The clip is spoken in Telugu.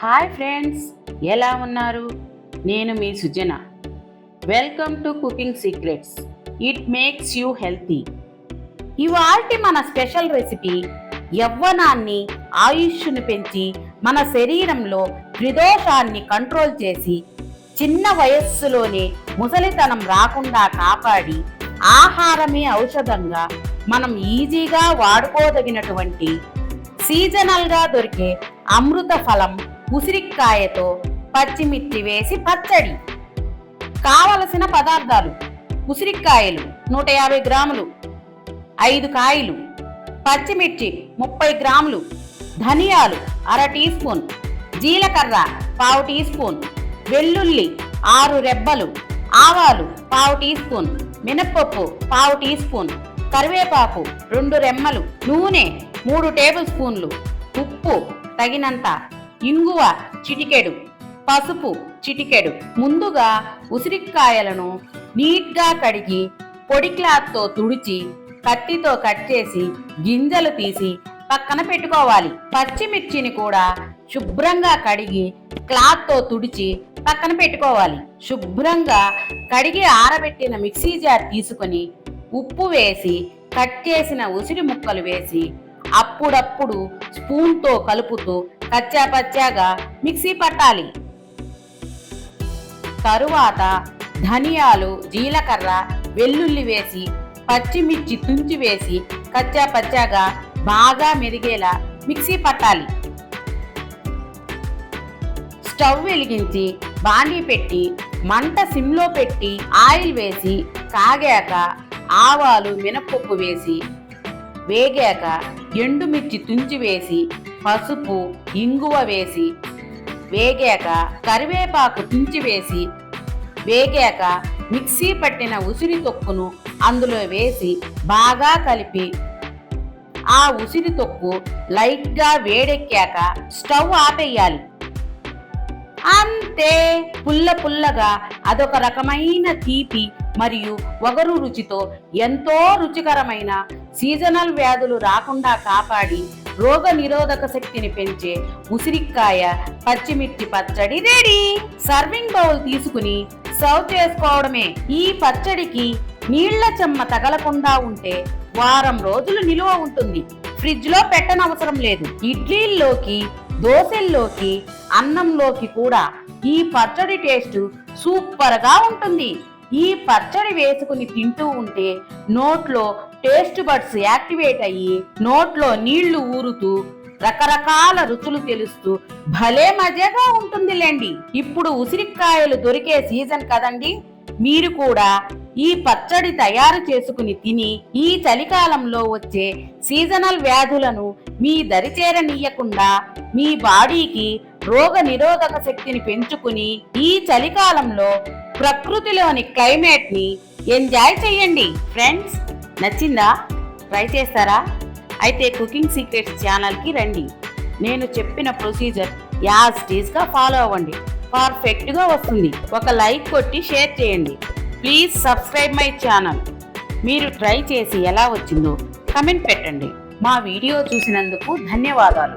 హాయ్ ఫ్రెండ్స్, ఎలా ఉన్నారు? నేను మీ Sujana. Welcome to cooking secrets. It makes you healthy. ఇవాల్టి మన స్పెషల్ రెసిపీ యవ్వనాన్ని, ఆయుష్ను పెంచి మన శరీరంలో త్రిదోషాన్ని కంట్రోల్ చేసి చిన్న వయస్సులోనే ముసలితనం రాకుండా కాపాడి ఆహారమే ఔషధంగా మనం ఈజీగా వాడుకోదగినటువంటి సీజనల్గా దొరికే అమృత ఫలం ఉసిరికాయతో పచ్చిమిర్చి వేసి పచ్చడి. కావలసిన పదార్థాలు: ఉసిరికాయలు 150 గ్రాములు, 5 కాయలు, పచ్చిమిర్చి 30 గ్రాములు, ధనియాలు 1/2 టీ స్పూన్, జీలకర్ర 1/2 టీ స్పూన్, వెల్లుల్లి 6 రెబ్బలు, ఆవాలు 1/2 టీ స్పూన్, మినప్పప్పు 1/2 టీ స్పూన్, కరివేపాకు 2 రెమ్మలు, నూనె 3 టేబుల్ స్పూన్లు, ఉప్పు తగినంత, ఇంగువ చిటికెడు, పసుపు చిటికెడు. ముందుగా ఉసిరికాయలను నీట్గా కడిగి పొడి క్లాత్తో తుడిచి కత్తితో కట్ చేసి గింజలు తీసి పక్కన పెట్టుకోవాలి. పచ్చిమిర్చిని కూడా శుభ్రంగా కడిగి క్లాత్తో తుడిచి పక్కన పెట్టుకోవాలి. శుభ్రంగా కడిగి ఆరబెట్టిన మిక్సీ జార్ తీసుకొని ఉప్పు వేసి కట్ చేసిన ఉసిరి ముక్కలు వేసి అప్పుడప్పుడు స్పూన్తో కలుపుతూ కచ్చాపచ్చాగా మిక్సీ పట్టాలి. తరువాత ధనియాలు, జీలకర్ర, వెల్లుల్లి వేసి పచ్చిమిర్చి తుంచి వేసి కచ్చాపచ్చాగా బాగా మెరిగేలా మిక్సీ పట్టాలి. స్టవ్ వెలిగించి బాండీ పెట్టి మంట సిమ్లో పెట్టి ఆయిల్ వేసి కాగాక ఆవాలు, మినప్పప్పు వేసి వేగాక ఎండుమిర్చి తుంచి వేసి పసుపు, ఇంగువ వేసి వేగాక కరివేపాకు తుంచి వేసి వేగాక మిక్సీ పట్టిన ఉసిరి తొక్కును అందులో వేసి బాగా కలిపి ఆ ఉసిరి తొక్కు లైట్గా వేడెక్కాక స్టవ్ ఆపేయాలి. అంతే, పుల్లగా అదొక రకమైన తీపి మరియు వగరు రుచితో ఎంతో రుచికరమైన సీజనల్ వ్యాధులు రాకుండా కాపాడి రోగ నిరోధక శక్తిని పెంచే ఉసిరికాయ పచ్చిమిర్చి పచ్చడి రెడీ. సర్వింగ్ బౌల్ తీసుకుని సర్వ్ చేసుకోవడమే. ఈ పచ్చడికి నీళ్ల చెమ్మ తగలకుండా ఉంటే వారం రోజులు నిలువ ఉంటుంది. ఫ్రిడ్జ్ లో పెట్టనవసరం లేదు. ఇడ్లీల్లోకి, దోశల్లోకి, అన్నంలోకి కూడా ఈ పచ్చడి టేస్ట్ సూపర్ గా ఉంటుంది. ఈ పచ్చడి వేసుకుని తింటూ ఉంటే నోట్లో టేస్ట్ బడ్స్ యాక్టివేట్ అయ్యి నోట్లో నీళ్లు ఊరుతూ రకరకాల రుచులు తెలుస్తూ భలే మజాగా ఉంటుందిలేండి. ఇప్పుడు ఉసిరికాయలు దొరికే సీజన్ కదండి. మీరు కూడా ఈ పచ్చడి తయారు చేసుకుని తిని ఈ చలికాలంలో వచ్చే సీజనల్ వ్యాధులను మీ దరిచేరనీయకుండా మీ బాడీకి రోగ నిరోధక శక్తిని పెంచుకుని ఈ చలికాలంలో ప్రకృతిలోని క్లైమేట్ ని ఎంజాయ్ చేయండి. ఫ్రెండ్స్, నచ్చిందా? ట్రై చేస్తారా? అయితే కుకింగ్ సీక్రెట్స్ ఛానల్కి రండి. నేను చెప్పిన ప్రొసీజర్ యాజ్ ఇట్ గా ఫాలో అవ్వండి. పర్ఫెక్ట్గా వస్తుంది. ఒక లైక్ కొట్టి షేర్ చేయండి. Please subscribe my channel. మీరు ట్రై చేసి ఎలా వచ్చిందో కమెంట్ పెట్టండి. మా వీడియో చూసినందుకు ధన్యవాదాలు.